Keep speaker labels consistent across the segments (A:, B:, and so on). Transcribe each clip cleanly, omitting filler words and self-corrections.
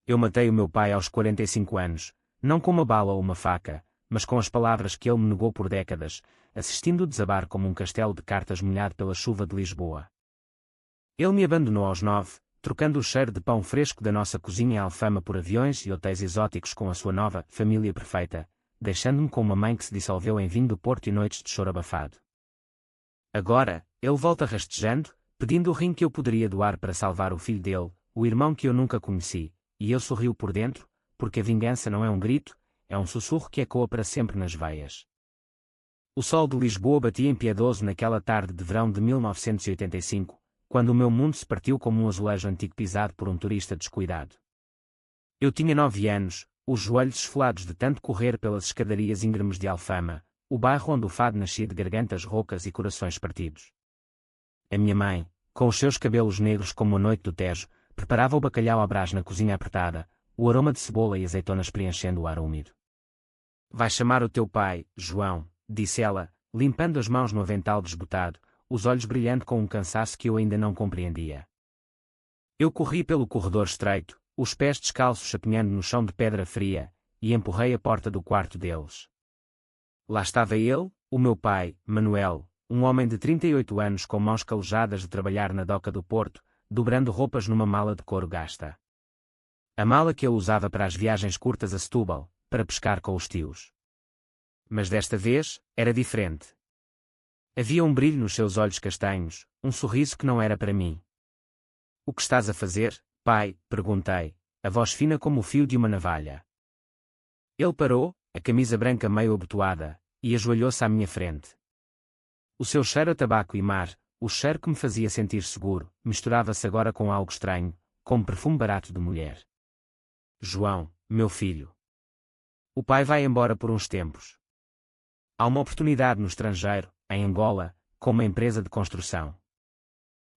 A: Eu matei o meu pai aos 45 anos, não com uma bala ou uma faca, mas com as palavras que ele me negou por décadas, assistindo-o desabar como um castelo de cartas molhado pela chuva de Lisboa. Ele me abandonou aos 9, trocando o cheiro de pão fresco da nossa cozinha em Alfama por aviões e hotéis exóticos com a sua nova família perfeita, deixando-me com uma mãe que se dissolveu em vinho do Porto e noites de choro abafado. Agora, ele volta rastejando, pedindo o rim que eu poderia doar para salvar o filho dele, o irmão que eu nunca conheci, e eu sorrio por dentro, porque a vingança não é um grito, é um sussurro que ecoa para sempre nas veias. O sol de Lisboa batia impiedoso naquela tarde de verão de 1985, quando o meu mundo se partiu como um azulejo antigo pisado por um turista descuidado. Eu tinha 9 anos, os joelhos esfolados de tanto correr pelas escadarias íngremes de Alfama, o bairro onde o fado nascia de gargantas roucas e corações partidos. A minha mãe, com os seus cabelos negros como a noite do Tejo, preparava o bacalhau à brás na cozinha apertada, o aroma de cebola e azeitonas preenchendo o ar úmido. Vai chamar o teu pai, João, disse ela, limpando as mãos no avental desbotado, os olhos brilhando com um cansaço que eu ainda não compreendia. Eu corri pelo corredor estreito, os pés descalços chapinhando no chão de pedra fria, e empurrei a porta do quarto deles. Lá estava ele, o meu pai, Manuel, um homem de 38 anos com mãos calejadas de trabalhar na doca do Porto, dobrando roupas numa mala de couro gasta. A mala que ele usava para as viagens curtas a Setúbal, para pescar com os tios. Mas desta vez, era diferente. Havia um brilho nos seus olhos castanhos, um sorriso que não era para mim. O que estás a fazer, pai? Perguntei, a voz fina como o fio de uma navalha. Ele parou, a camisa branca meio abotoada, e ajoelhou-se à minha frente. O seu cheiro a tabaco e mar, o cheiro que me fazia sentir seguro, misturava-se agora com algo estranho, como perfume barato de mulher. João, meu filho. O pai vai embora por uns tempos. Há uma oportunidade no estrangeiro, em Angola, com uma empresa de construção.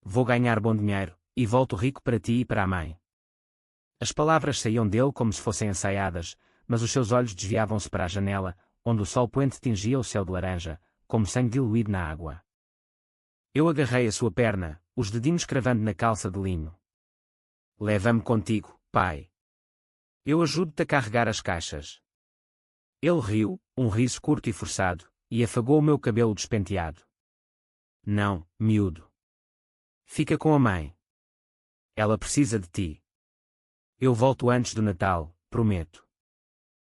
A: Vou ganhar bom dinheiro, e volto rico para ti e para a mãe. As palavras saíam dele como se fossem ensaiadas, mas os seus olhos desviavam-se para a janela, onde o sol poente tingia o céu de laranja, como sangue diluído na água. Eu agarrei a sua perna, os dedinhos cravando na calça de linho. Leva-me contigo, pai. Eu ajudo-te a carregar as caixas. Ele riu, um riso curto e forçado, e afagou o meu cabelo despenteado. Não, miúdo. Fica com a mãe. Ela precisa de ti. Eu volto antes do Natal, prometo.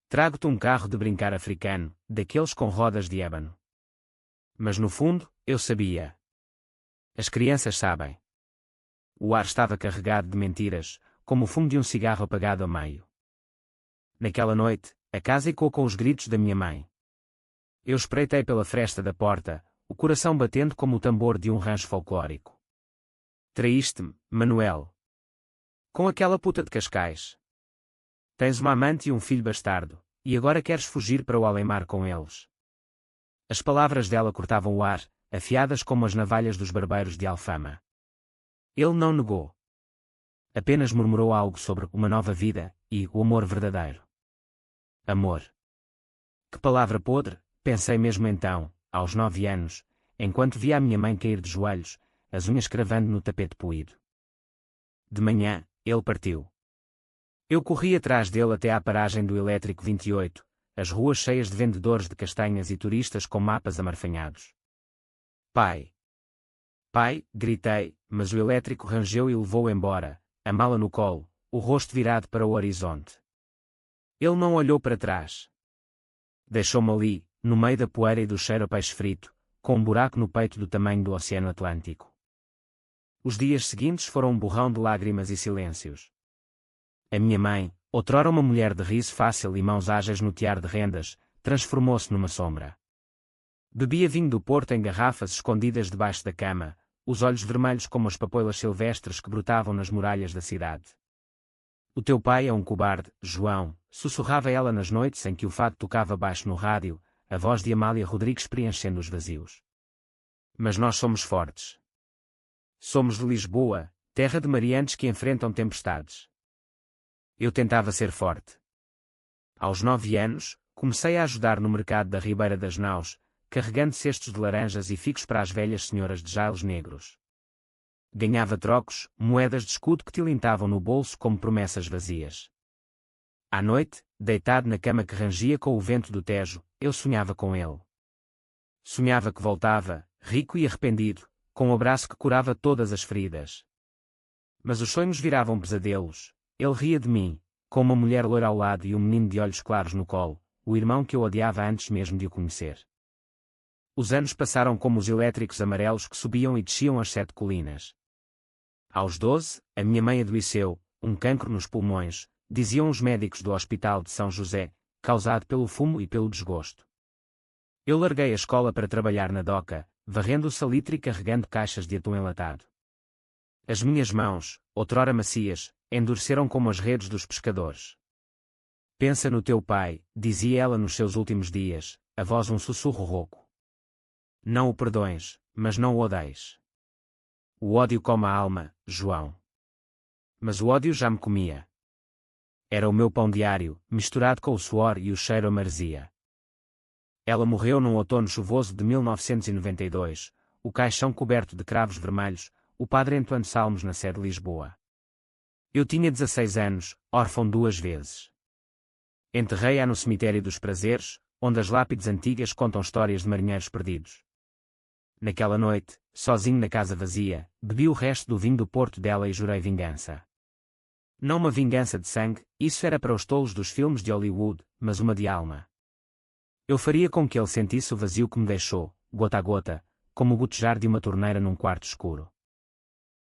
A: Trago-te um carro de brincar africano, daqueles com rodas de ébano. Mas no fundo, eu sabia. As crianças sabem. O ar estava carregado de mentiras, como o fumo de um cigarro apagado a meio. Naquela noite, a casa ecoou com os gritos da minha mãe. Eu espreitei pela fresta da porta, o coração batendo como o tambor de um rancho folclórico. Traíste-me, Manuel. Com aquela puta de Cascais. Tens uma amante e um filho bastardo, e agora queres fugir para o além-mar com eles. As palavras dela cortavam o ar, afiadas como as navalhas dos barbeiros de Alfama. Ele não negou. Apenas murmurou algo sobre uma nova vida, e o amor verdadeiro. Amor. Que palavra podre, pensei mesmo então, aos 9 anos, enquanto via a minha mãe cair de joelhos, as unhas cravando no tapete poído. De manhã, ele partiu. Eu corri atrás dele até à paragem do Elétrico 28, as ruas cheias de vendedores de castanhas e turistas com mapas amarfanhados. Pai! Pai! Gritei, mas o elétrico rangeu e levou-o embora, a mala no colo, o rosto virado para o horizonte. Ele não olhou para trás. Deixou-me ali, no meio da poeira e do cheiro a peixe frito, com um buraco no peito do tamanho do Oceano Atlântico. Os dias seguintes foram um borrão de lágrimas e silêncios. A minha mãe, outrora uma mulher de riso fácil e mãos ágeis no tiar de rendas, transformou-se numa sombra. Bebia vinho do Porto em garrafas escondidas debaixo da cama, os olhos vermelhos como as papoilas silvestres que brotavam nas muralhas da cidade. O teu pai é um cobarde, João, sussurrava ela nas noites em que o fado tocava baixo no rádio, a voz de Amália Rodrigues preenchendo os vazios. Mas nós somos fortes. Somos de Lisboa, terra de mariantes que enfrentam tempestades. Eu tentava ser forte. Aos 9 anos, comecei a ajudar no mercado da Ribeira das Naus, carregando cestos de laranjas e ficos para as velhas senhoras de jailos negros. Ganhava trocos, moedas de escudo que tilintavam no bolso como promessas vazias. À noite, deitado na cama que rangia com o vento do Tejo, eu sonhava com ele. Sonhava que voltava, rico e arrependido, com um abraço que curava todas as feridas. Mas os sonhos viravam pesadelos. Ele ria de mim, com uma mulher loira ao lado e um menino de olhos claros no colo, o irmão que eu odiava antes mesmo de o conhecer. Os anos passaram como os elétricos amarelos que subiam e desciam as 7 colinas. Aos 12, a minha mãe adoeceu, um cancro nos pulmões, diziam os médicos do Hospital de São José, causado pelo fumo e pelo desgosto. Eu larguei a escola para trabalhar na doca, varrendo o salitre e carregando caixas de atum enlatado. As minhas mãos, outrora macias, endureceram como as redes dos pescadores. Pensa no teu pai, dizia ela nos seus últimos dias, a voz um sussurro rouco. Não o perdoes, mas não o odeies. O ódio come a alma, João. Mas o ódio já me comia. Era o meu pão diário, misturado com o suor e o cheiro a maresia. Ela morreu num outono chuvoso de 1992, o caixão coberto de cravos vermelhos, o padre entoando salmos na sé de Lisboa. Eu tinha 16 anos, órfão 2 vezes. Enterrei-a no cemitério dos prazeres, onde as lápides antigas contam histórias de marinheiros perdidos. Naquela noite, sozinho na casa vazia, bebi o resto do vinho do porto dela e jurei vingança. Não uma vingança de sangue, isso era para os tolos dos filmes de Hollywood, mas uma de alma. Eu faria com que ele sentisse o vazio que me deixou, gota a gota, como o gotejar de uma torneira num quarto escuro.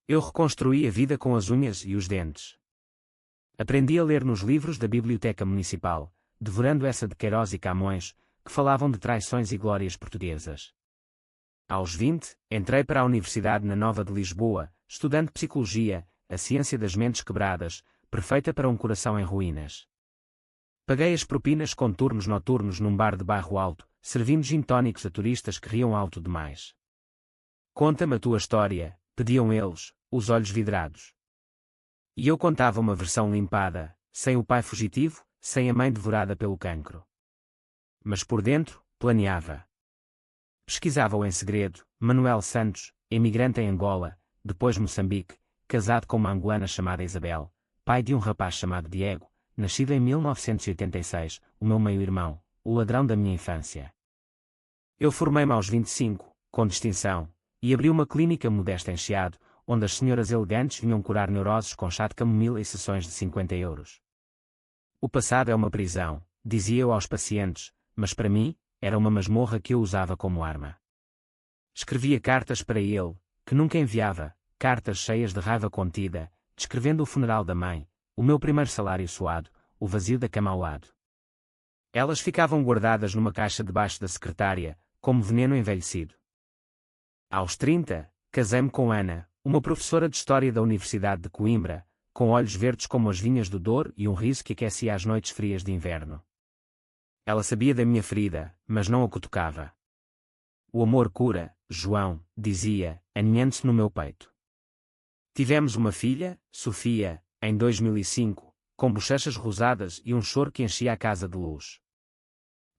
A: Eu reconstruí a vida com as unhas e os dentes. Aprendi a ler nos livros da Biblioteca Municipal, devorando essa de Queiroz e Camões, que falavam de traições e glórias portuguesas. Aos 20, entrei para a Universidade na Nova de Lisboa, estudando Psicologia, a ciência das mentes quebradas, perfeita para um coração em ruínas. Paguei as propinas com turnos noturnos num bar de bairro alto, servindo gin tónicos a turistas que riam alto demais. Conta-me a tua história, pediam eles, os olhos vidrados. E eu contava uma versão limpada, sem o pai fugitivo, sem a mãe devorada pelo cancro. Mas por dentro, planeava. Pesquisava-o em segredo, Manuel Santos, emigrante em Angola, depois Moçambique, casado com uma angolana chamada Isabel, pai de um rapaz chamado Diego, nascido em 1986, o meu meio-irmão, o ladrão da minha infância. Eu formei-me aos 25, com distinção, e abri uma clínica modesta em Chiado, onde as senhoras elegantes vinham curar neuroses com chá de camomila e sessões de 50 euros. O passado é uma prisão, dizia eu aos pacientes, mas para mim, era uma masmorra que eu usava como arma. Escrevia cartas para ele, que nunca enviava, cartas cheias de raiva contida, descrevendo o funeral da mãe, o meu primeiro salário suado, o vazio da cama ao lado. Elas ficavam guardadas numa caixa debaixo da secretária, como veneno envelhecido. Aos 30, casei-me com Ana, uma professora de História da Universidade de Coimbra, com olhos verdes como as vinhas do Douro e um riso que aquecia as noites frias de inverno. Ela sabia da minha ferida, mas não a cutucava. O amor cura, João, dizia, aninhando-se no meu peito. Tivemos uma filha, Sofia, em 2005, com bochechas rosadas e um choro que enchia a casa de luz.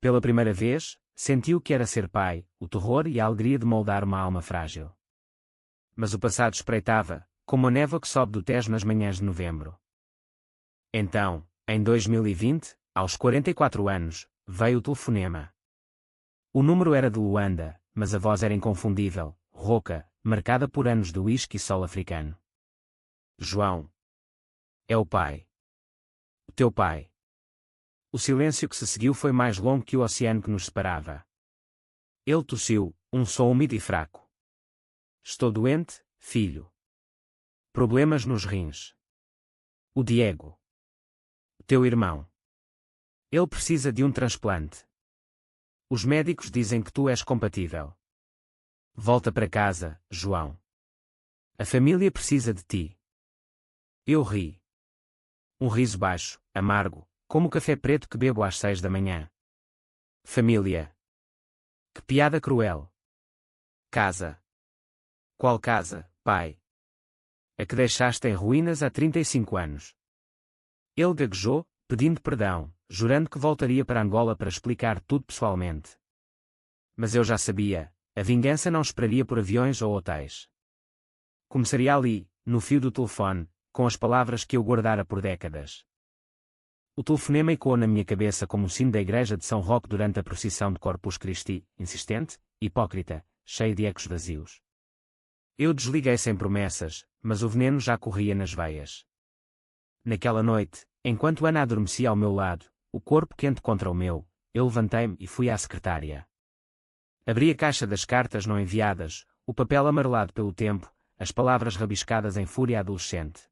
A: Pela primeira vez, senti o que era ser pai, o terror e a alegria de moldar uma alma frágil. Mas o passado espreitava, como a névoa que sobe do Tejo nas manhãs de novembro. Então, em 2020, aos 44 anos, veio o telefonema. O número era de Luanda, mas a voz era inconfundível, rouca, marcada por anos de uísque e sol africano. João. É o pai. O teu pai. O silêncio que se seguiu foi mais longo que o oceano que nos separava. Ele tossiu, um som úmido e fraco. Estou doente, filho. Problemas nos rins. O Diego. O teu irmão. Ele precisa de um transplante. Os médicos dizem que tu és compatível. Volta para casa, João. A família precisa de ti. Eu ri. Um riso baixo, amargo, como o café preto que bebo às 6 da manhã. Família. Que piada cruel. Casa. Qual casa, pai? A que deixaste em ruínas há 35 anos. Ele gaguejou, pedindo perdão, jurando que voltaria para Angola para explicar tudo pessoalmente. Mas eu já sabia, a vingança não esperaria por aviões ou hotéis. Começaria ali, no fio do telefone, com as palavras que eu guardara por décadas. O telefonema ecoou na minha cabeça como o sino da igreja de São Roque durante a procissão de Corpus Christi, insistente, hipócrita, cheio de ecos vazios. Eu desliguei sem promessas, mas o veneno já corria nas veias. Naquela noite, enquanto Ana adormecia ao meu lado, o corpo quente contra o meu, eu levantei-me e fui à secretária. Abri a caixa das cartas não enviadas, o papel amarelado pelo tempo, as palavras rabiscadas em fúria adolescente.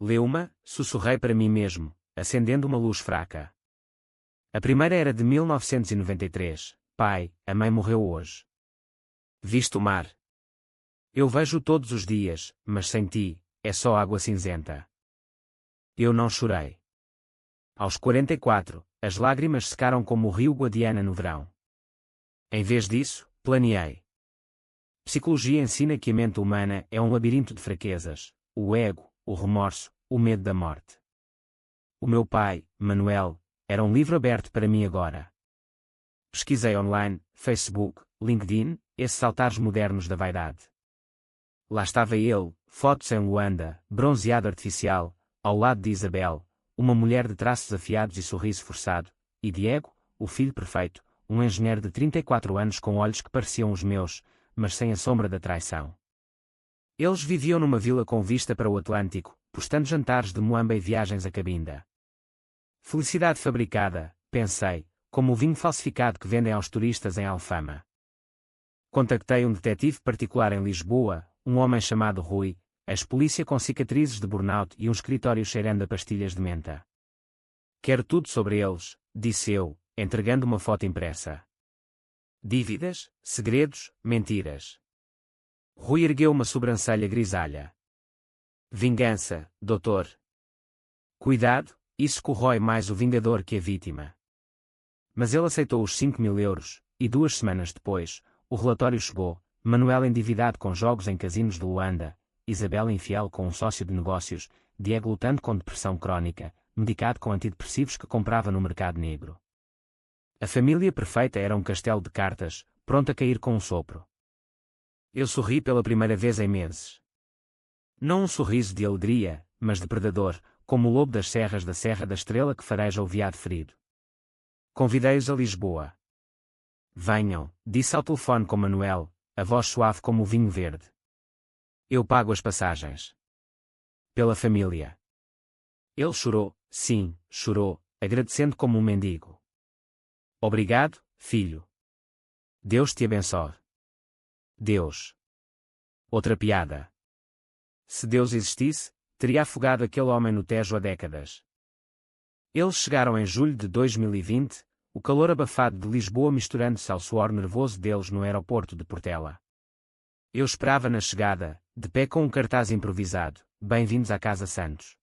A: Leu-ma, sussurrei para mim mesmo, acendendo uma luz fraca. A primeira era de 1993. Pai, a mãe morreu hoje. Viste o mar? Eu vejo-o todos os dias, mas sem ti, é só água cinzenta. Eu não chorei. Aos 44, as lágrimas secaram como o rio Guadiana no verão. Em vez disso, planeei. Psicologia ensina que a mente humana é um labirinto de fraquezas, o ego, o remorso, o medo da morte. O meu pai, Manuel, era um livro aberto para mim agora. Pesquisei online, Facebook, LinkedIn, esses altares modernos da vaidade. Lá estava ele, fotos em Luanda, bronzeado artificial, ao lado de Isabel, uma mulher de traços afiados e sorriso forçado, e Diego, o filho perfeito, um engenheiro de 34 anos com olhos que pareciam os meus, mas sem a sombra da traição. Eles viviam numa vila com vista para o Atlântico, postando jantares de muamba e viagens a Cabinda. Felicidade fabricada, pensei, como o vinho falsificado que vendem aos turistas em Alfama. Contactei um detetive particular em Lisboa, um homem chamado Rui, ex-polícia com cicatrizes de burnout e um escritório cheirando a pastilhas de menta. Quero tudo sobre eles, disse eu, entregando uma foto impressa. Dívidas, segredos, mentiras. Rui ergueu uma sobrancelha grisalha. Vingança, doutor. Cuidado, isso corrói mais o vingador que a vítima. Mas ele aceitou os 5.000 euros, e 2 semanas depois, o relatório chegou, Manuel endividado com jogos em casinos de Luanda, Isabel infiel com um sócio de negócios, Diego lutando com depressão crónica, medicado com antidepressivos que comprava no mercado negro. A família perfeita era um castelo de cartas, pronto a cair com um sopro. Eu sorri pela primeira vez em meses. Não um sorriso de alegria, mas de predador, como o lobo das serras da Serra da Estrela que fareja o veado ferido. Convidei-os a Lisboa. Venham, disse ao telefone com Manuel, a voz suave como o vinho verde. Eu pago as passagens. Pela família. Ele chorou, sim, chorou, agradecendo como um mendigo. Obrigado, filho. Deus te abençoe. Deus. Outra piada. Se Deus existisse, teria afogado aquele homem no Tejo há décadas. Eles chegaram em julho de 2020, o calor abafado de Lisboa misturando-se ao suor nervoso deles no aeroporto de Portela. Eu esperava na chegada, de pé com um cartaz improvisado, bem-vindos à Casa Santos.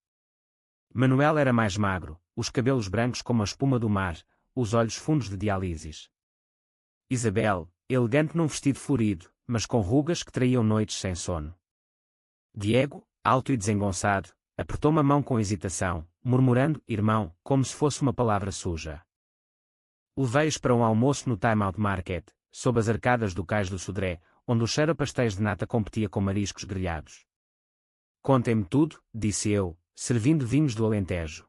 A: Manuel era mais magro, os cabelos brancos como a espuma do mar, os olhos fundos de diálises. Isabel, elegante num vestido florido, mas com rugas que traíam noites sem sono. Diego, alto e desengonçado, apertou-me a mão com hesitação, murmurando, irmão, como se fosse uma palavra suja. Levei-os para um almoço no Time Out Market, sob as arcadas do Cais do Sodré, onde o cheiro a pastéis de nata competia com mariscos grelhados. Contem-me tudo, disse eu, servindo vinhos do Alentejo.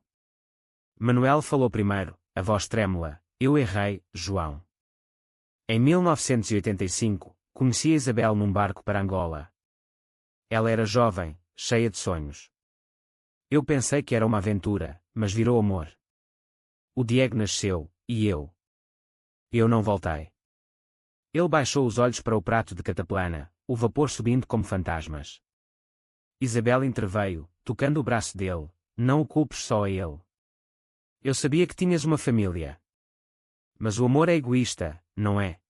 A: Manuel falou primeiro, a voz trêmula, eu errei, João. Em 1985, conheci a Isabel num barco para Angola. Ela era jovem, cheia de sonhos. Eu pensei que era uma aventura, mas virou amor. O Diego nasceu, e eu. Eu não voltei. Ele baixou os olhos para o prato de cataplana, o vapor subindo como fantasmas. Isabel interveio, tocando o braço dele, não o culpes só a ele. Eu sabia que tinhas uma família. Mas o amor é egoísta, não é?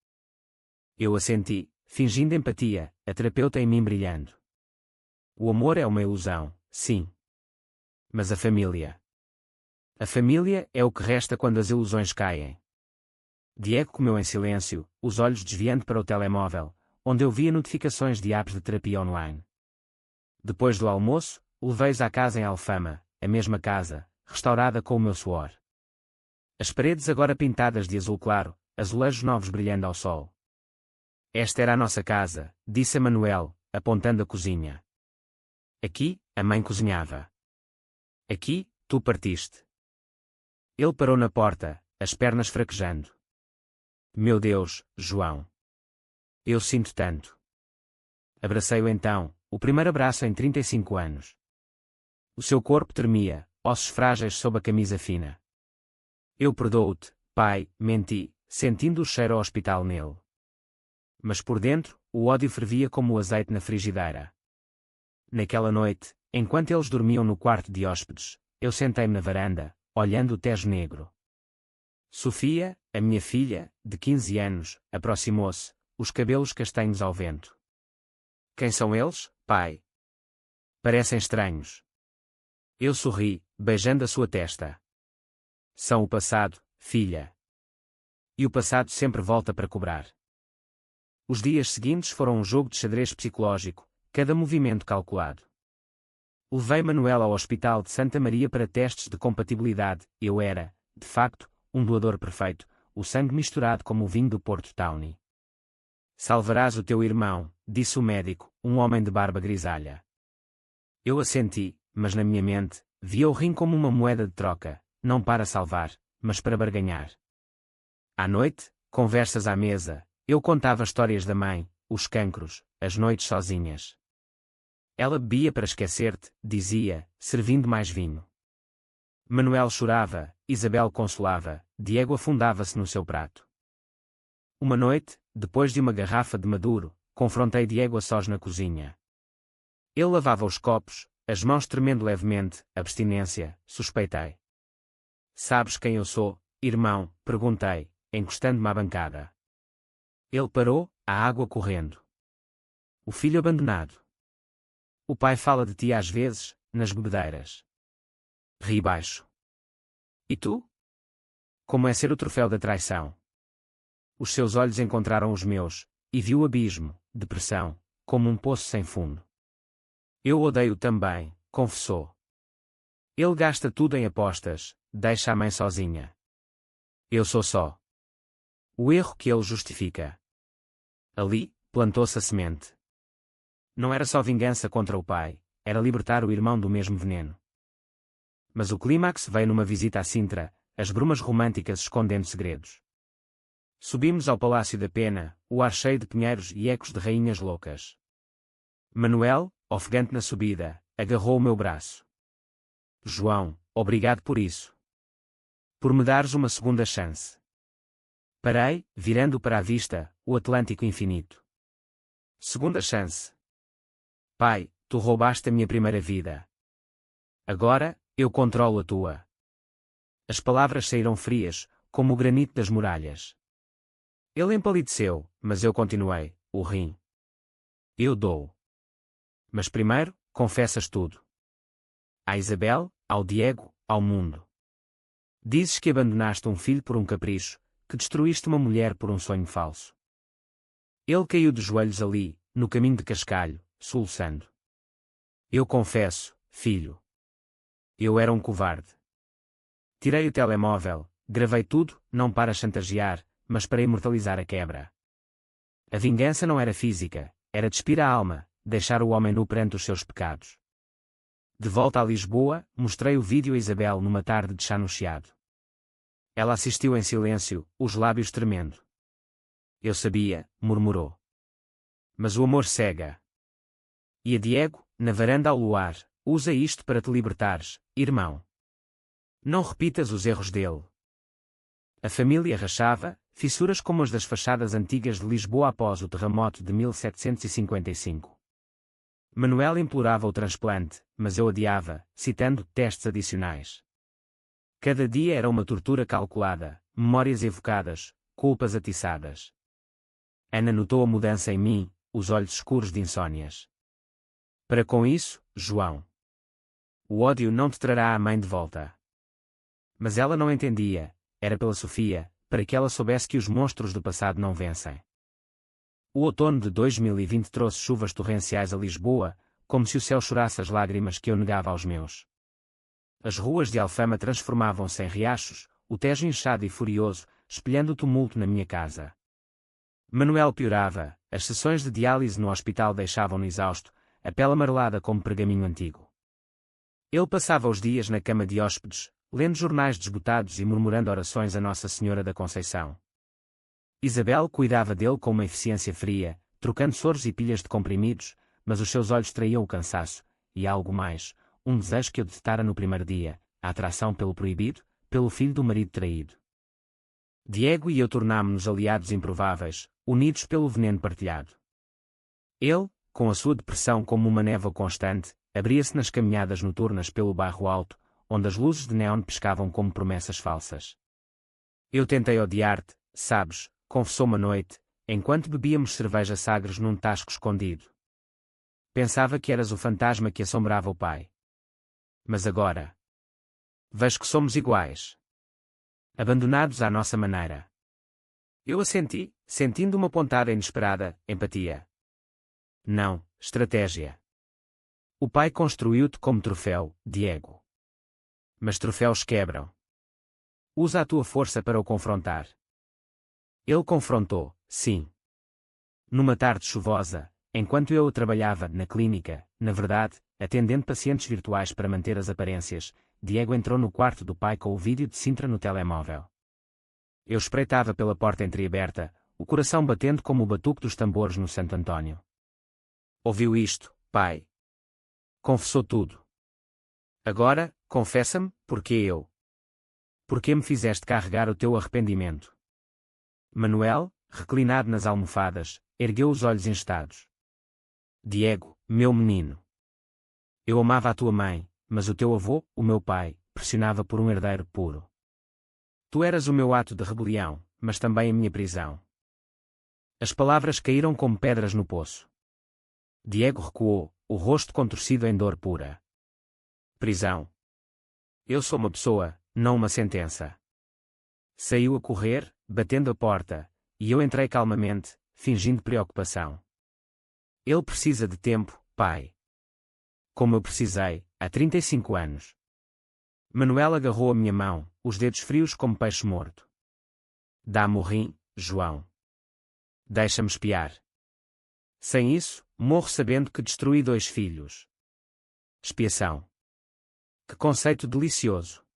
A: Eu assenti, fingindo empatia, a terapeuta em mim brilhando. O amor é uma ilusão, sim. Mas a família? A família é o que resta quando as ilusões caem. Diego comeu em silêncio, os olhos desviando para o telemóvel, onde eu via notificações de apps de terapia online. Depois do almoço, levei-os à casa em Alfama, a mesma casa, restaurada com o meu suor. As paredes agora pintadas de azul claro, azulejos novos brilhando ao sol. Esta era a nossa casa, disse a Manuel, apontando a cozinha. Aqui, a mãe cozinhava. Aqui, tu partiste. Ele parou na porta, as pernas fraquejando. Meu Deus, João! Eu sinto tanto. Abracei-o então, o primeiro abraço em 35 anos. O seu corpo tremia, ossos frágeis sob a camisa fina. Eu perdoo-te, pai, menti, sentindo o cheiro ao hospital nele. Mas por dentro, o ódio fervia como o azeite na frigideira. Naquela noite, enquanto eles dormiam no quarto de hóspedes, eu sentei-me na varanda, olhando o Tejo negro. Sofia, a minha filha, de 15 anos, aproximou-se, os cabelos castanhos ao vento. Quem são eles, pai? Parecem estranhos. Eu sorri, beijando a sua testa. São o passado, filha. E o passado sempre volta para cobrar. Os dias seguintes foram um jogo de xadrez psicológico, cada movimento calculado. Levei Manuel ao Hospital de Santa Maria para testes de compatibilidade. Eu era, de facto, um doador perfeito, o sangue misturado como o vinho do Porto Tawny. Salvarás o teu irmão, disse o médico, um homem de barba grisalha. Eu assenti, mas na minha mente, via o rim como uma moeda de troca, não para salvar, mas para barganhar. À noite, conversas à mesa, eu contava histórias da mãe, os cancros, as noites sozinhas. Ela bebia para esquecer-te, dizia, servindo mais vinho. Manuel chorava, Isabel consolava, Diego afundava-se no seu prato. Uma noite, depois de uma garrafa de maduro, confrontei Diego a sós na cozinha. Ele lavava os copos, as mãos tremendo levemente, abstinência, suspeitei. Sabes quem eu sou, irmão? Perguntei, encostando-me à bancada. Ele parou, a água correndo. O filho abandonado. O pai fala de ti às vezes, nas bebedeiras. Ri baixo. E tu? Como é ser o troféu da traição? Os seus olhos encontraram os meus, e viu o abismo, depressão, como um poço sem fundo. Eu odeio também, confessou. Ele gasta tudo em apostas, deixa a mãe sozinha. Eu sou só. O erro que ele justifica. Ali, plantou-se a semente. Não era só vingança contra o pai, era libertar o irmão do mesmo veneno. Mas o clímax veio numa visita a Sintra, as brumas românticas escondendo segredos. Subimos ao Palácio da Pena, o ar cheio de pinheiros e ecos de rainhas loucas. Manuel, ofegante na subida, agarrou o meu braço. João, obrigado por isso. Por me dares uma segunda chance. Parei, virando para a vista, o Atlântico infinito. Segunda chance. Pai, tu roubaste a minha primeira vida. Agora, eu controlo a tua. As palavras saíram frias, como o granito das muralhas. Ele empalideceu, mas eu continuei, o rim. Eu dou. Mas primeiro, confessas tudo. À Isabel, ao Diego, ao mundo. Dizes que abandonaste um filho por um capricho, que destruíste uma mulher por um sonho falso. Ele caiu de joelhos ali, no caminho de Cascalho, soluçando. Eu confesso, filho. Eu era um covarde. Tirei o telemóvel, gravei tudo, não para chantagear, mas para imortalizar a quebra. A vingança não era física, era despir a alma, deixar o homem nu perante os seus pecados. De volta a Lisboa, mostrei o vídeo a Isabel numa tarde de chá no Chiado. Ela assistiu em silêncio, os lábios tremendo. Eu sabia, murmurou. Mas o amor cega. E a Diego, na varanda ao luar, usa isto para te libertares, irmão. Não repitas os erros dele. A família rachava, fissuras como as das fachadas antigas de Lisboa após o terremoto de 1755. Manuel implorava o transplante, mas eu adiava, citando testes adicionais. Cada dia era uma tortura calculada, memórias evocadas, culpas atiçadas. Ana notou a mudança em mim, os olhos escuros de insônias. Para com isso, João. O ódio não te trará a mãe de volta. Mas ela não entendia, era pela Sofia, para que ela soubesse que os monstros do passado não vencem. O outono de 2020 trouxe chuvas torrenciais a Lisboa, como se o céu chorasse as lágrimas que eu negava aos meus. As ruas de Alfama transformavam-se em riachos, o Tejo inchado e furioso, espelhando o tumulto na minha casa. Manuel piorava, as sessões de diálise no hospital deixavam-no exausto, a pele amarelada como pergaminho antigo. Ele passava os dias na cama de hóspedes, lendo jornais desbotados e murmurando orações a Nossa Senhora da Conceição. Isabel cuidava dele com uma eficiência fria, trocando soros e pilhas de comprimidos, mas os seus olhos traíam o cansaço, e algo mais, um desejo que eu detestara no primeiro dia, a atração pelo proibido, pelo filho do marido traído. Diego e eu tornámo-nos aliados improváveis, unidos pelo veneno partilhado. Ele, com a sua depressão como uma névoa constante, abria-se nas caminhadas noturnas pelo bairro alto, onde as luzes de neon pescavam como promessas falsas. Eu tentei odiar-te, sabes, confessou-me à noite, enquanto bebíamos cerveja Sagres num tasco escondido. Pensava que eras o fantasma que assombrava o pai. Mas agora vejo que somos iguais. Abandonados à nossa maneira. Eu assenti, sentindo uma pontada inesperada, empatia. Não, estratégia. O pai construiu-te como troféu, Diego. Mas troféus quebram. Usa a tua força para o confrontar. Ele confrontou, sim. Numa tarde chuvosa, enquanto eu trabalhava na clínica, na verdade, atendendo pacientes virtuais para manter as aparências, Diego entrou no quarto do pai com o vídeo de Sintra no telemóvel. Eu espreitava pela porta entreaberta, o coração batendo como o batuque dos tambores no Santo Antônio. Ouviu isto, pai? Confessou tudo. Agora, confessa-me, porque eu? Porque me fizeste carregar o teu arrependimento? Manuel, reclinado nas almofadas, ergueu os olhos enestados. Diego, meu menino. Eu amava a tua mãe, mas o teu avô, o meu pai, pressionava por um herdeiro puro. Tu eras o meu ato de rebelião, mas também a minha prisão. As palavras caíram como pedras no poço. Diego recuou, o rosto contorcido em dor pura. Prisão. Eu sou uma pessoa, não uma sentença. Saiu a correr, batendo a porta, e eu entrei calmamente, fingindo preocupação. Ele precisa de tempo, pai. Como eu precisei, há 35 anos. Manuel agarrou a minha mão, os dedos frios como peixe morto. Dá-me o rim, João. Deixa-me espiar. Sem isso, morro sabendo que destruí 2 filhos. Expiação. Que conceito delicioso.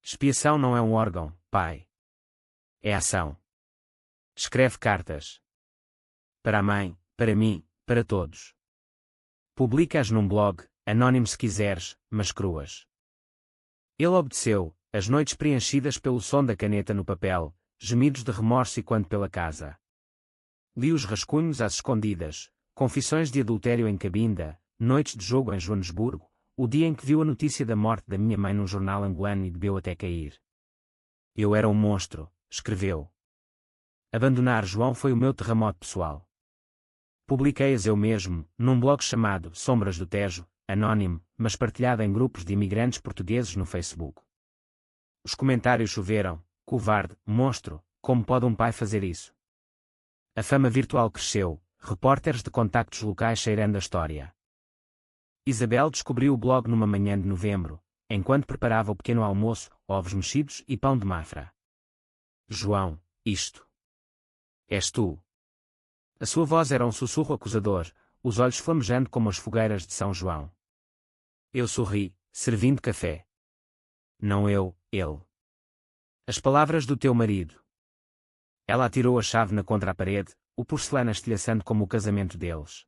A: Expiação não é um órgão, pai. É ação. Escreve cartas. Para a mãe, para mim, para todos. Publica-as num blog, anónimo se quiseres, mas cruas. Ele obedeceu, as noites preenchidas pelo som da caneta no papel, gemidos de remorso e quanto pela casa. Li os rascunhos às escondidas, confissões de adultério em Cabinda, noites de jogo em Joanesburgo, o dia em que viu a notícia da morte da minha mãe num jornal angolano e bebeu até cair. Eu era um monstro, escreveu. Abandonar João foi o meu terremoto pessoal. Publiquei-as eu mesmo, num blog chamado Sombras do Tejo, anónimo, mas partilhado em grupos de imigrantes portugueses no Facebook. Os comentários choveram: covarde, monstro, como pode um pai fazer isso? A fama virtual cresceu, repórteres de contactos locais cheirando a história. Isabel descobriu o blog numa manhã de novembro, enquanto preparava o pequeno almoço, ovos mexidos e pão de mafra. João, isto. És tu. A sua voz era um sussurro acusador, os olhos flamejando como as fogueiras de São João. Eu sorri, servindo café. Não eu, ele. As palavras do teu marido. Ela atirou a chávena contra a parede, o porcelana estilhaçando como o casamento deles.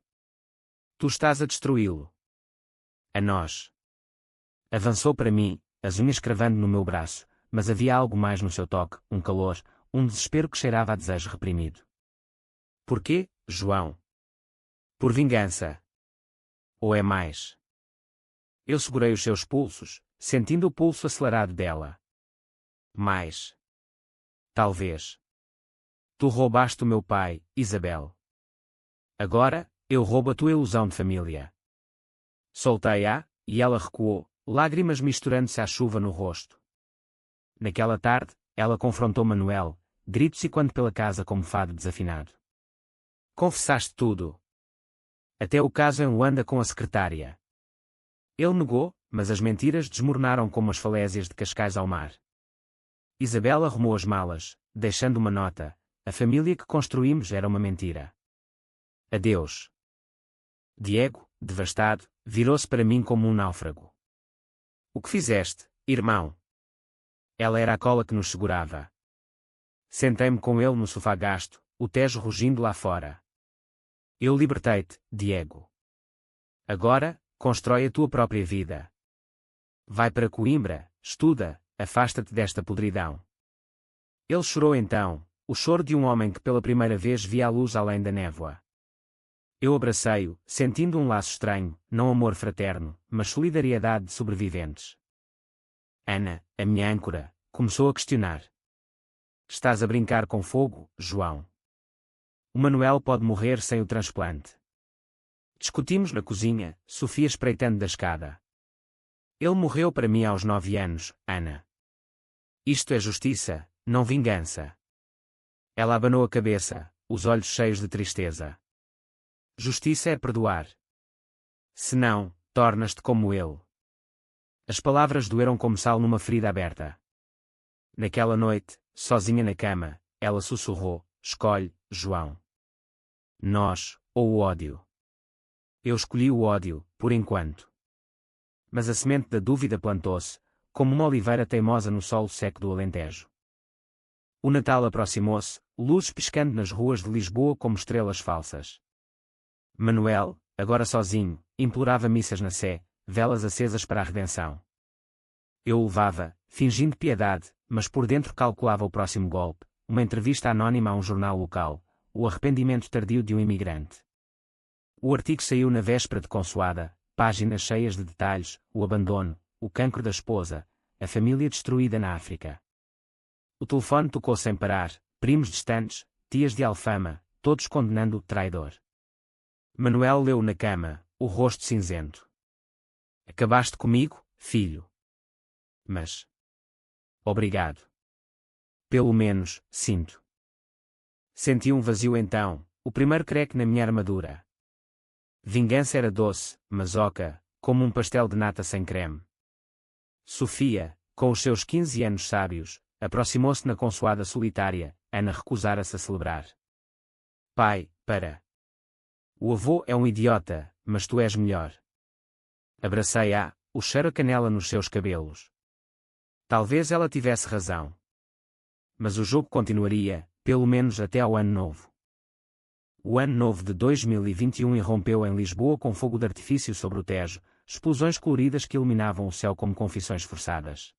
A: Tu estás a destruí-lo. A nós. Avançou para mim, as unhas cravando no meu braço, mas havia algo mais no seu toque, um calor, um desespero que cheirava a desejo reprimido. Por quê, João? Por vingança. Ou é mais? Eu segurei os seus pulsos, sentindo o pulso acelerado dela. Mais. Talvez. Tu roubaste o meu pai, Isabel. Agora, eu roubo a tua ilusão de família. Soltei-a, e ela recuou, lágrimas misturando-se à chuva no rosto. Naquela tarde, ela confrontou Manuel, gritos e quando pela casa como fado desafinado. Confessaste tudo. Até o caso em Luanda com a secretária. Ele negou, mas as mentiras desmoronaram como as falésias de Cascais ao mar. Isabel arrumou as malas, deixando uma nota: a família que construímos era uma mentira. Adeus. Diego, devastado, virou-se para mim como um náufrago. O que fizeste, irmão? Ela era a cola que nos segurava. Sentei-me com ele no sofá gasto, o Tejo rugindo lá fora. Eu libertei-te, Diego. Agora, constrói a tua própria vida. Vai para Coimbra, estuda, afasta-te desta podridão. Ele chorou então, o choro de um homem que pela primeira vez via a luz além da névoa. Eu abracei-o, sentindo um laço estranho, não amor fraterno, mas solidariedade de sobreviventes. Ana, a minha âncora, começou a questionar. Estás a brincar com fogo, João? O Manuel pode morrer sem o transplante. Discutimos na cozinha, Sofia espreitando da escada. Ele morreu para mim aos 9 anos, Ana. Isto é justiça, não vingança. Ela abanou a cabeça, os olhos cheios de tristeza. Justiça é perdoar. Se não, tornas-te como ele. As palavras doeram como sal numa ferida aberta. Naquela noite, sozinha na cama, ela sussurrou, escolhe, João. Nós, ou o ódio. Eu escolhi o ódio, por enquanto. Mas a semente da dúvida plantou-se, como uma oliveira teimosa no solo seco do Alentejo. O Natal aproximou-se, luzes piscando nas ruas de Lisboa como estrelas falsas. Manuel, agora sozinho, implorava missas na Sé, velas acesas para a redenção. Eu o levava, fingindo piedade, mas por dentro calculava o próximo golpe, uma entrevista anónima a um jornal local, o arrependimento tardio de um imigrante. O artigo saiu na véspera de consoada, páginas cheias de detalhes, o abandono, o cancro da esposa, a família destruída na África. O telefone tocou sem parar, primos distantes, tias de Alfama, todos condenando o traidor. Manuel leu na cama, o rosto cinzento. Acabaste comigo, filho. Mas... Obrigado. Pelo menos, sinto. Senti um vazio então, o primeiro creque na minha armadura. Vingança era doce, mas oca, como um pastel de nata sem creme. Sofia, com os seus 15 anos sábios, aproximou-se na consoada solitária, Ana recusara-se a celebrar. Pai, para. O avô é um idiota, mas tu és melhor. Abracei-a, o cheiro a canela nos seus cabelos. Talvez ela tivesse razão. Mas o jogo continuaria, pelo menos até ao Ano Novo. O Ano Novo de 2021 irrompeu em Lisboa com fogo de artifício sobre o Tejo, explosões coloridas que iluminavam o céu como confissões forçadas.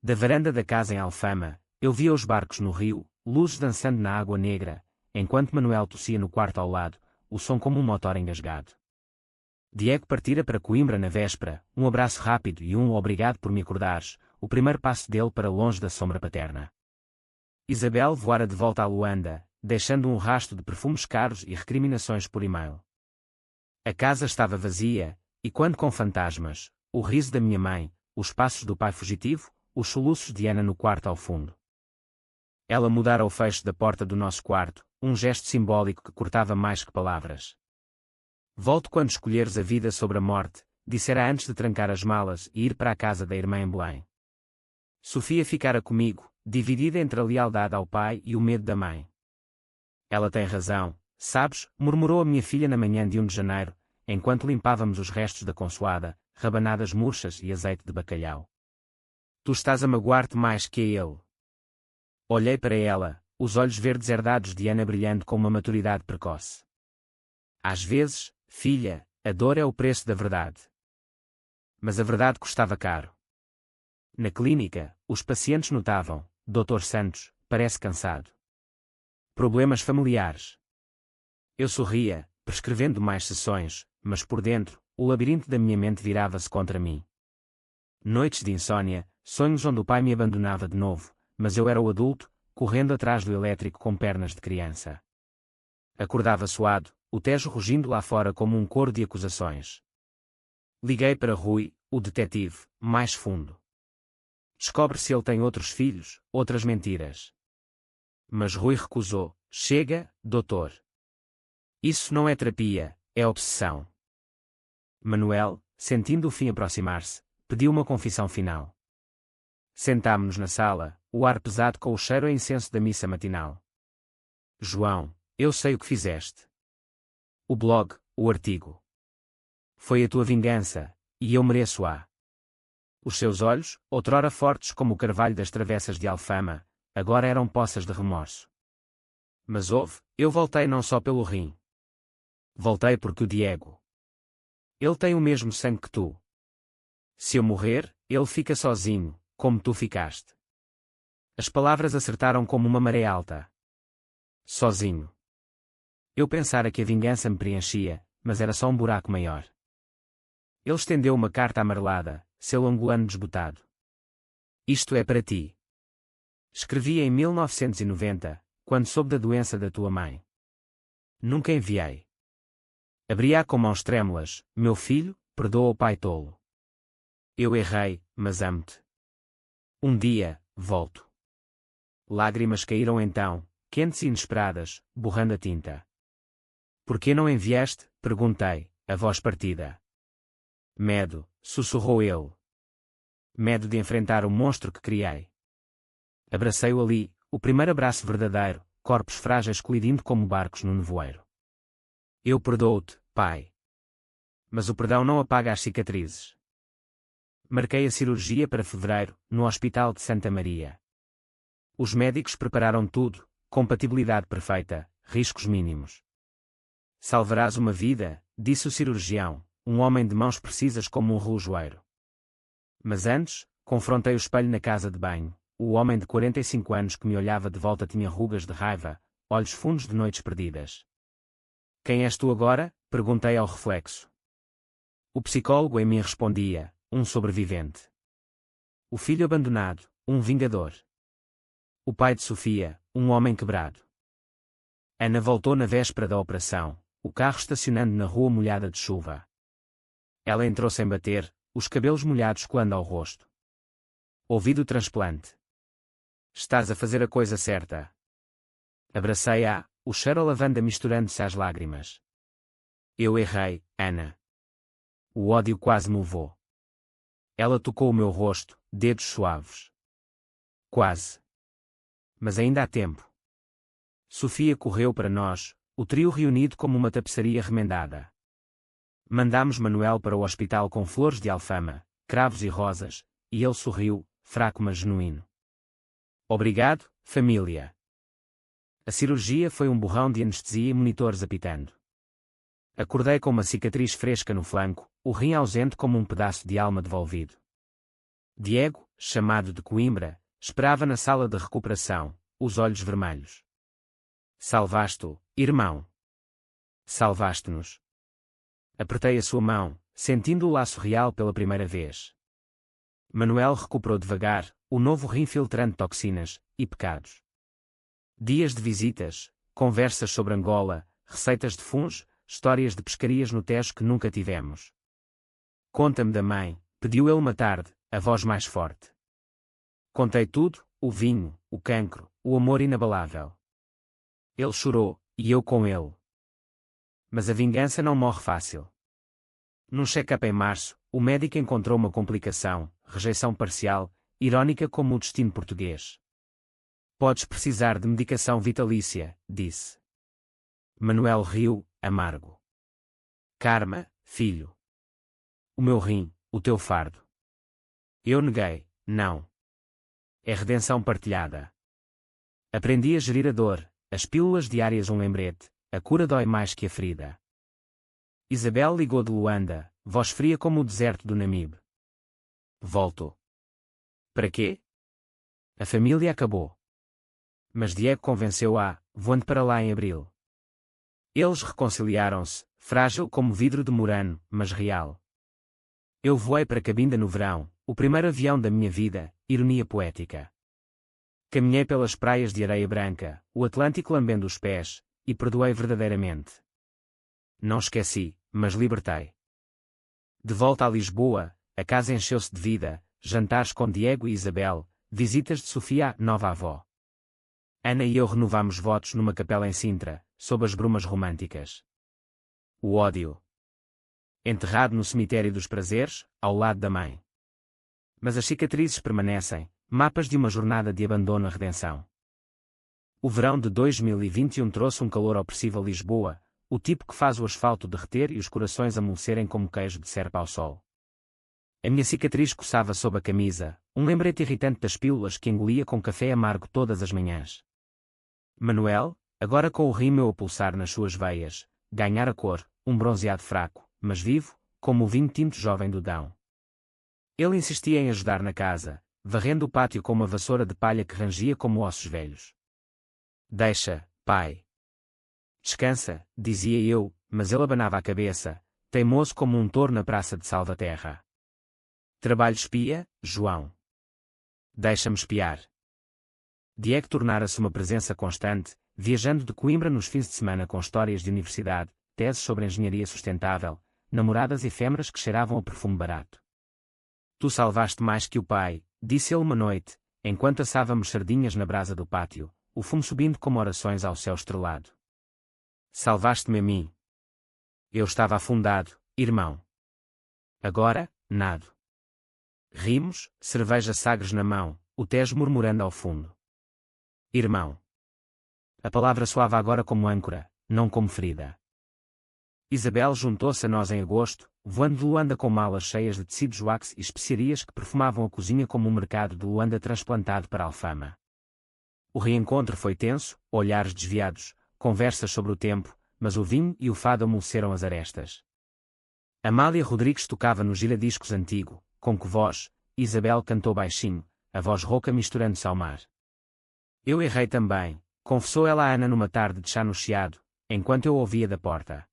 A: Da varanda da casa em Alfama, eu via os barcos no rio, luzes dançando na água negra, enquanto Manuel tossia no quarto ao lado, o som como um motor engasgado. Diego partira para Coimbra na véspera, um abraço rápido e um obrigado por me acordares, o primeiro passo dele para longe da sombra paterna. Isabel voara de volta a Luanda, deixando um rastro de perfumes caros e recriminações por e-mail. A casa estava vazia, e quando com fantasmas, o riso da minha mãe, os passos do pai fugitivo, os soluços de Ana no quarto ao fundo. Ela mudara o fecho da porta do nosso quarto, um gesto simbólico que cortava mais que palavras. Volto quando escolheres a vida sobre a morte, dissera antes de trancar as malas e ir para a casa da irmã em Belém. Sofia ficara comigo, dividida entre a lealdade ao pai e o medo da mãe. Ela tem razão, sabes, murmurou a minha filha na manhã de 1 de janeiro, enquanto limpávamos os restos da consoada, rabanadas murchas e azeite de bacalhau. Tu estás a magoar-te mais que a ele. Olhei para ela, os olhos verdes herdados de Ana brilhando com uma maturidade precoce. Às vezes, filha, a dor é o preço da verdade. Mas a verdade custava caro. Na clínica, os pacientes notavam, Dr. Santos, parece cansado. Problemas familiares. Eu sorria, prescrevendo mais sessões, mas por dentro, o labirinto da minha mente virava-se contra mim. Noites de insônia, sonhos onde o pai me abandonava de novo, mas eu era o adulto, correndo atrás do elétrico com pernas de criança. Acordava suado, o Tejo rugindo lá fora como um coro de acusações. Liguei para Rui, o detetive, mais fundo. Descobre se ele tem outros filhos, outras mentiras. Mas Rui recusou. Chega, doutor. Isso não é terapia, é obsessão. Manuel, sentindo o fim aproximar-se, pediu uma confissão final. Sentámo-nos na sala, o ar pesado com o cheiro a incenso da missa matinal. João, eu sei o que fizeste. O blog, o artigo. Foi a tua vingança, e eu mereço-a. Os seus olhos, outrora fortes como o carvalho das travessas de Alfama, agora eram poças de remorso. Mas eu voltei não só pelo rim. Voltei porque o Diego. Ele tem o mesmo sangue que tu. Se eu morrer, ele fica sozinho, como tu ficaste. As palavras acertaram como uma maré alta. Sozinho. Eu pensara que a vingança me preenchia, mas era só um buraco maior. Ele estendeu uma carta amarelada, seu angolano desbotado. Isto é para ti. Escrevi em 1990, quando soube da doença da tua mãe. Nunca enviei. Abri-a com mãos trêmulas, meu filho, perdoa o pai tolo. Eu errei, mas amo-te. Um dia, volto. Lágrimas caíram então, quentes e inesperadas, borrando a tinta. Por que não enviaste? Perguntei, a voz partida. Medo, sussurrou ele. Medo de enfrentar o monstro que criei. Abracei-o ali, o primeiro abraço verdadeiro, corpos frágeis colidindo como barcos no nevoeiro. Eu perdoo-te, pai. Mas o perdão não apaga as cicatrizes. Marquei a cirurgia para fevereiro, no Hospital de Santa Maria. Os médicos prepararam tudo, compatibilidade perfeita, riscos mínimos. Salvarás uma vida, disse o cirurgião, um homem de mãos precisas como um relojoeiro. Mas antes, confrontei o espelho na casa de banho. O homem de 45 anos que me olhava de volta tinha rugas de raiva, olhos fundos de noites perdidas. Quem és tu agora? Perguntei ao reflexo. O psicólogo em mim respondia, um sobrevivente. O filho abandonado, um vingador. O pai de Sofia, um homem quebrado. Ana voltou na véspera da operação, o carro estacionando na rua molhada de chuva. Ela entrou sem bater, os cabelos molhados colando ao rosto. Ouvi do transplante. Estás a fazer a coisa certa. Abracei-a, o cheiro a lavanda misturando-se às lágrimas. Eu errei, Ana. O ódio quase me levou. Ela tocou o meu rosto, dedos suaves. Quase. Mas ainda há tempo. Sofia correu para nós, o trio reunido como uma tapeçaria remendada. Mandámos Manuel para o hospital com flores de alfama, cravos e rosas, e ele sorriu, fraco mas genuíno. Obrigado, família. A cirurgia foi um borrão de anestesia e monitores apitando. Acordei com uma cicatriz fresca no flanco, o rim ausente como um pedaço de alma devolvido. Diego, chamado de Coimbra, esperava na sala de recuperação, os olhos vermelhos. Salvaste-o, irmão. Salvaste-nos. Apertei a sua mão, sentindo o laço real pela primeira vez. Manuel recuperou devagar, o novo rim filtrando toxinas e pecados. Dias de visitas, conversas sobre Angola, receitas de funs, histórias de pescarias no Tejo que nunca tivemos. Conta-me da mãe, pediu ele uma tarde, a voz mais forte. Contei tudo, o vinho, o cancro, o amor inabalável. Ele chorou, e eu com ele. Mas a vingança não morre fácil. Num check-up em março, o médico encontrou uma complicação, rejeição parcial, irónica como o destino português. Podes precisar de medicação vitalícia, disse. Manuel riu, amargo. Karma, filho. O meu rim, o teu fardo. Eu neguei, não. É redenção partilhada. Aprendi a gerir a dor, as pílulas diárias um lembrete, a cura dói mais que a ferida. Isabel ligou de Luanda, voz fria como o deserto do Namibe. Volto. Para quê? A família acabou. Mas Diego convenceu-a, voando para lá em abril. Eles reconciliaram-se, frágil como vidro de Murano, mas real. Eu voei para Cabinda no verão, o primeiro avião da minha vida, ironia poética. Caminhei pelas praias de areia branca, o Atlântico lambendo os pés, e perdoei verdadeiramente. Não esqueci, mas libertei. De volta a Lisboa, a casa encheu-se de vida, jantares com Diego e Isabel, visitas de Sofia, nova avó. Ana e eu renovamos votos numa capela em Sintra, sob as brumas românticas. O ódio. Enterrado no cemitério dos prazeres, ao lado da mãe. Mas as cicatrizes permanecem, mapas de uma jornada de abandono à redenção. O verão de 2021 trouxe um calor opressivo a Lisboa, o tipo que faz o asfalto derreter e os corações amolecerem como queijo de serpa ao sol. A minha cicatriz coçava sob a camisa, um lembrete irritante das pílulas que engolia com café amargo todas as manhãs. Manuel, agora com o rímel a pulsar nas suas veias, ganhara cor, um bronzeado fraco, mas vivo, como o vinho tinto jovem do Dão. Ele insistia em ajudar na casa, varrendo o pátio com uma vassoura de palha que rangia como ossos velhos. Deixa, pai. Descansa, dizia eu, mas ele abanava a cabeça, teimoso como um touro na praça de Salvaterra. Trabalho espia, João. Deixa-me espiar. Diego tornara-se uma presença constante, viajando de Coimbra nos fins de semana com histórias de universidade, teses sobre engenharia sustentável, namoradas efêmeras que cheiravam a perfume barato. Tu salvaste mais que o pai, disse ele uma noite, enquanto assávamos sardinhas na brasa do pátio, o fumo subindo como orações ao céu estrelado. Salvaste-me a mim. Eu estava afundado, irmão. Agora, nado. Rimos, cerveja Sagres na mão, o Tejo murmurando ao fundo. Irmão. A palavra soava agora como âncora, não como ferida. Isabel juntou-se a nós em agosto, voando de Luanda com malas cheias de tecidos wax e especiarias que perfumavam a cozinha como um mercado de Luanda transplantado para Alfama. O reencontro foi tenso, olhares desviados, conversas sobre o tempo, mas o vinho e o fado amoleceram as arestas. Amália Rodrigues tocava no giradiscos antigo, com que voz, Isabel cantou baixinho, a voz rouca misturando-se ao mar. Eu errei também, confessou ela a Ana numa tarde de chá no Chiado, enquanto eu ouvia da porta.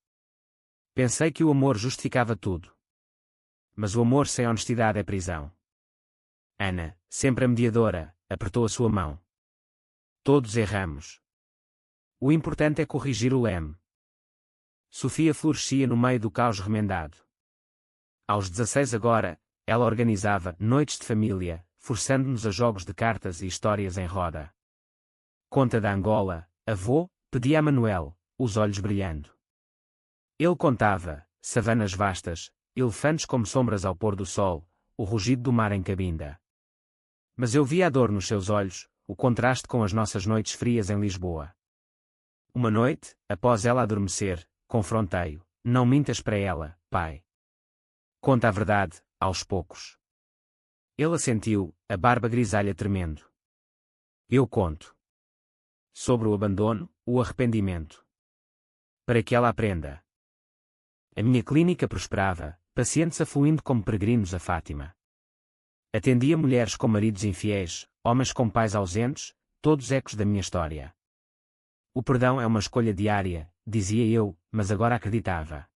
A: Pensei que o amor justificava tudo. Mas o amor sem honestidade é prisão. Ana, sempre a mediadora, apertou a sua mão. Todos erramos. O importante é corrigir o leme. Sofia florescia no meio do caos remendado. Aos 16 agora, ela organizava noites de família, forçando-nos a jogos de cartas e histórias em roda. Conta da Angola, avô, pedia a Manuel, os olhos brilhando. Ele contava, savanas vastas, elefantes como sombras ao pôr do sol, o rugido do mar em Cabinda. Mas eu via a dor nos seus olhos, o contraste com as nossas noites frias em Lisboa. Uma noite, após ela adormecer, confrontei-o, não mintas para ela, pai. Conta a verdade, aos poucos. Ele assentiu, a barba grisalha tremendo. Eu conto. Sobre o abandono, o arrependimento. Para que ela aprenda. A minha clínica prosperava, pacientes afluindo como peregrinos a Fátima. Atendia mulheres com maridos infiéis, homens com pais ausentes, todos ecos da minha história. O perdão é uma escolha diária, dizia eu, mas agora acreditava.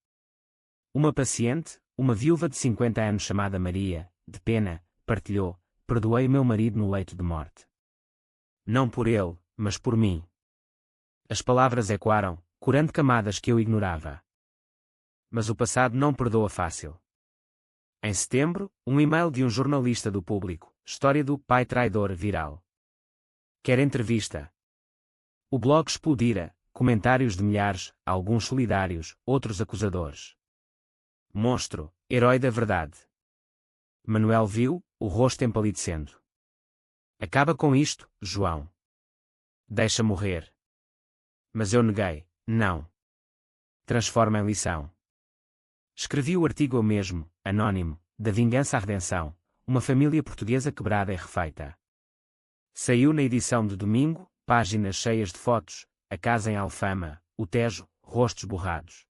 A: Uma paciente, uma viúva de 50 anos chamada Maria, de pena, partilhou, perdoei meu marido no leito de morte. Não por ele, mas por mim. As palavras ecoaram, curando camadas que eu ignorava. Mas o passado não perdoa fácil. Em setembro, um e-mail de um jornalista do Público, história do pai traidor viral. Quer entrevista. O blog explodira, comentários de milhares, alguns solidários, outros acusadores. Monstro, herói da verdade. Manuel viu, o rosto empalidecendo. Acaba com isto, João. Deixa morrer. Mas eu neguei, não. Transforma em lição. Escrevi o artigo eu mesmo, anónimo, da vingança à redenção, uma família portuguesa quebrada e refeita. Saiu na edição de domingo, páginas cheias de fotos, a casa em Alfama, o Tejo, rostos borrados.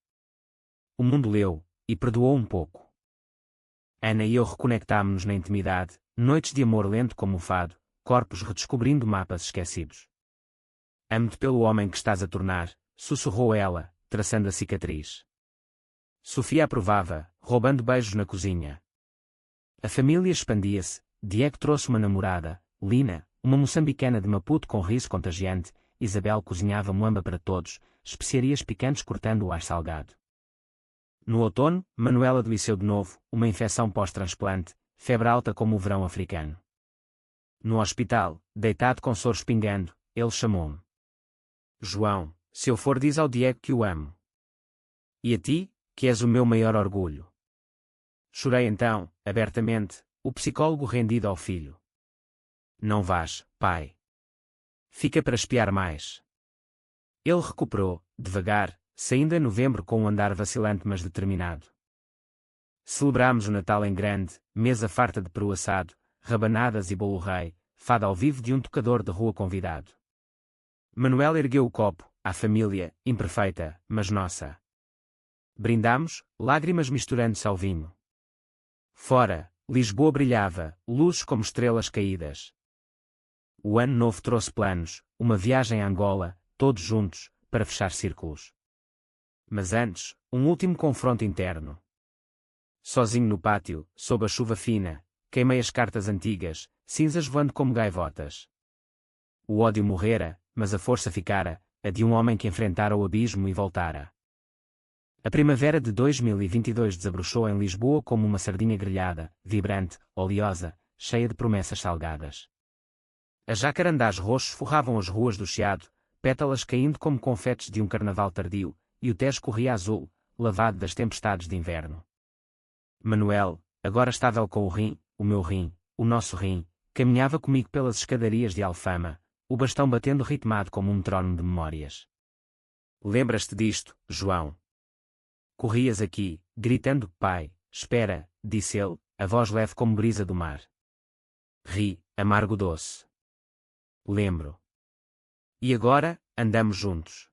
A: O mundo leu, e perdoou um pouco. Ana e eu reconectámo-nos na intimidade, noites de amor lento como o fado, corpos redescobrindo mapas esquecidos. Amo-te pelo homem que estás a tornar, sussurrou ela, traçando a cicatriz. Sofia aprovava, roubando beijos na cozinha. A família expandia-se, Diego trouxe uma namorada, Lina, uma moçambicana de Maputo com riso contagiante, Isabel cozinhava moamba para todos, especiarias picantes cortando o ar salgado. No outono, Manuela adoeceu de novo, uma infecção pós-transplante, febre alta como o verão africano. No hospital, deitado com soros pingando, ele chamou-me. João, se eu for diz ao Diego que o amo. E a ti, que és o meu maior orgulho. Chorei então, abertamente, o psicólogo rendido ao filho. Não vás, pai. Fica para espiar mais. Ele recuperou, devagar, saindo em novembro com um andar vacilante mas determinado. Celebramos o Natal em grande, mesa farta de peru assado, rabanadas e bolo rei, fado ao vivo de um tocador de rua convidado. Manuel ergueu o copo, à família, imperfeita, mas nossa. Brindamos, lágrimas misturando-se ao vinho. Fora, Lisboa brilhava, luzes como estrelas caídas. O ano novo trouxe planos, uma viagem a Angola, todos juntos, para fechar círculos. Mas antes, um último confronto interno. Sozinho no pátio, sob a chuva fina, queimei as cartas antigas, cinzas voando como gaivotas. O ódio morrera, mas a força ficara, a de um homem que enfrentara o abismo e voltara. A primavera de 2022 desabrochou em Lisboa como uma sardinha grelhada, vibrante, oleosa, cheia de promessas salgadas. As jacarandás roxos forravam as ruas do Chiado, pétalas caindo como confetes de um carnaval tardio, e o Tejo corria azul, lavado das tempestades de inverno. Manuel, agora estável com o rim, o meu rim, o nosso rim, caminhava comigo pelas escadarias de Alfama, o bastão batendo ritmado como um metrónomo de memórias. Lembras-te disto, João? Corrias aqui, gritando, pai, espera, disse ele, a voz leve como brisa do mar. Ri, amargo doce. Lembro. E agora, andamos juntos.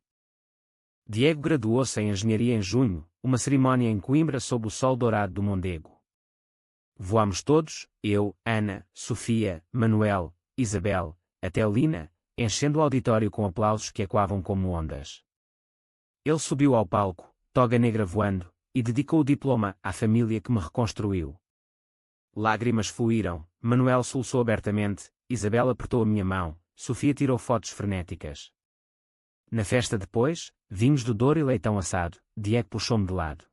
A: Diego graduou-se em engenharia em junho, uma cerimónia em Coimbra sob o sol dourado do Mondego. Voámos todos, eu, Ana, Sofia, Manuel, Isabel, até Lina, enchendo o auditório com aplausos que ecoavam como ondas. Ele subiu ao palco, toga negra voando, e dedicou o diploma à família que me reconstruiu. Lágrimas fluíram, Manuel soluçou abertamente, Isabel apertou a minha mão, Sofia tirou fotos frenéticas. Na festa depois, vinhos do Douro e leitão assado, Diego puxou-me de lado.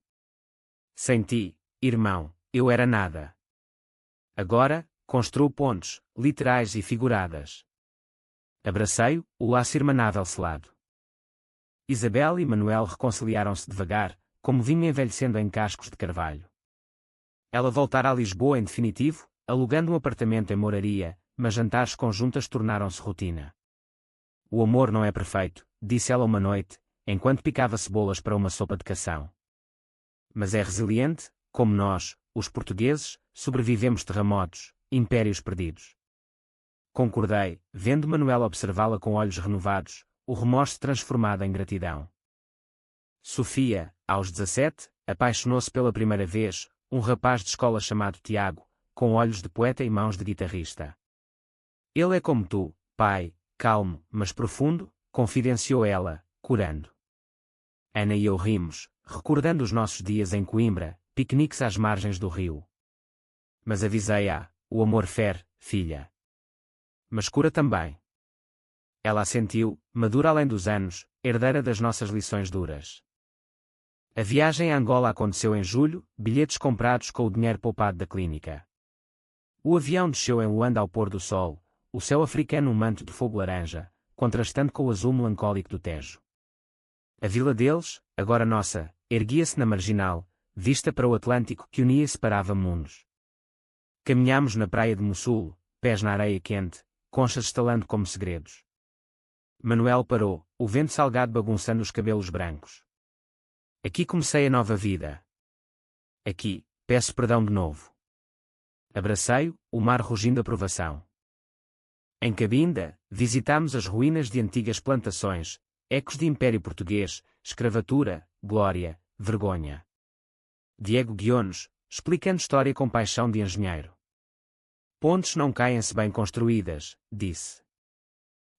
A: Sem ti, irmão, eu era nada. Agora, construo pontes, literais e figuradas. Abracei-o, o laço irmanável selado. Isabel e Manuel reconciliaram-se devagar, como vinho envelhecendo em cascos de carvalho. Ela voltara a Lisboa em definitivo, alugando um apartamento em Moraria, mas jantares conjuntas tornaram-se rotina. O amor não é perfeito, disse ela uma noite, enquanto picava cebolas para uma sopa de cação. Mas é resiliente, como nós, os portugueses, sobrevivemos terremotos, impérios perdidos. Concordei, vendo Manuel observá-la com olhos renovados, o remorso transformado em gratidão. Sofia, aos 17, apaixonou-se pela primeira vez, um rapaz de escola chamado Tiago, com olhos de poeta e mãos de guitarrista. Ele é como tu, pai, calmo, mas profundo, confidenciou ela, curando. Ana e eu rimos, recordando os nossos dias em Coimbra, piqueniques às margens do rio. Mas avisei-a, o amor fere, filha. Mas cura também. Ela assentiu, madura além dos anos, herdeira das nossas lições duras. A viagem a Angola aconteceu em julho, bilhetes comprados com o dinheiro poupado da clínica. O avião desceu em Luanda ao pôr do sol, o céu africano um manto de fogo laranja, contrastando com o azul melancólico do Tejo. A vila deles, agora nossa, erguia-se na marginal, vista para o Atlântico que unia e separava mundos. Caminhámos na praia de Mossul, pés na areia quente, conchas estalando como segredos. Manuel parou, o vento salgado bagunçando os cabelos brancos. Aqui comecei a nova vida. Aqui, peço perdão de novo. Abracei-o, o mar rugindo aprovação. Em Cabinda, visitámos as ruínas de antigas plantações, ecos de Império Português, escravatura, glória, vergonha. Diego guiou-nos, explicando história com paixão de engenheiro. Pontes não caem-se bem construídas, disse.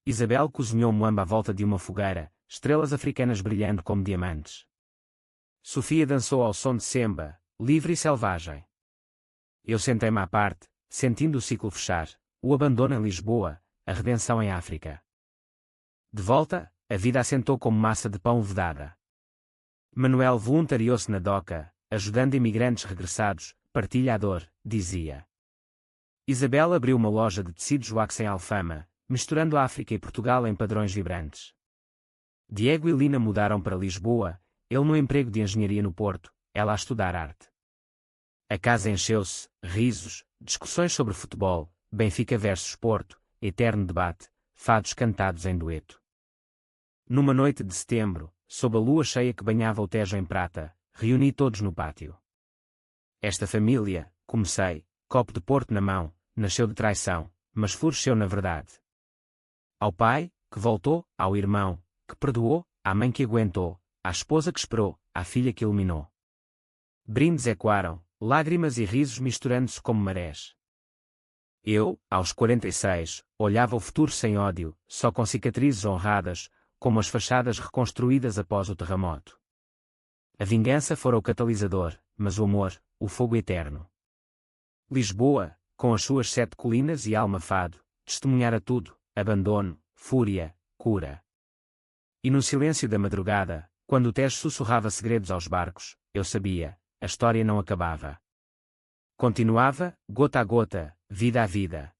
A: Isabel cozinhou moamba à volta de uma fogueira, estrelas africanas brilhando como diamantes. Sofia dançou ao som de semba, livre e selvagem. Eu sentei-me à parte, sentindo o ciclo fechar, o abandono em Lisboa, a redenção em África. De volta, a vida assentou como massa de pão vedada. Manuel voluntariou-se na doca, ajudando imigrantes regressados, partilha a dor, dizia. Isabel abriu uma loja de tecidos wax em Alfama, misturando África e Portugal em padrões vibrantes. Diego e Lina mudaram para Lisboa, ele no emprego de engenharia no Porto, ela a estudar arte. A casa encheu-se, risos, discussões sobre futebol, Benfica versus Porto, eterno debate, fados cantados em dueto. Numa noite de setembro, sob a lua cheia que banhava o Tejo em prata, reuni todos no pátio. Esta família, comecei, copo de Porto na mão, nasceu de traição, mas floresceu na verdade. Ao pai, que voltou, ao irmão, que perdoou, à mãe que aguentou, à esposa que esperou, à filha que iluminou. Brindes ecoaram, lágrimas e risos misturando-se como marés. Eu, aos 46, olhava o futuro sem ódio, só com cicatrizes honradas, como as fachadas reconstruídas após o terremoto. A vingança fora o catalisador, mas o amor, o fogo eterno. Lisboa, com as suas 7 colinas e Almafado, testemunhara tudo, abandono, fúria, cura. E no silêncio da madrugada, quando o Tejo sussurrava segredos aos barcos, eu sabia, a história não acabava. Continuava, gota a gota, vida a vida.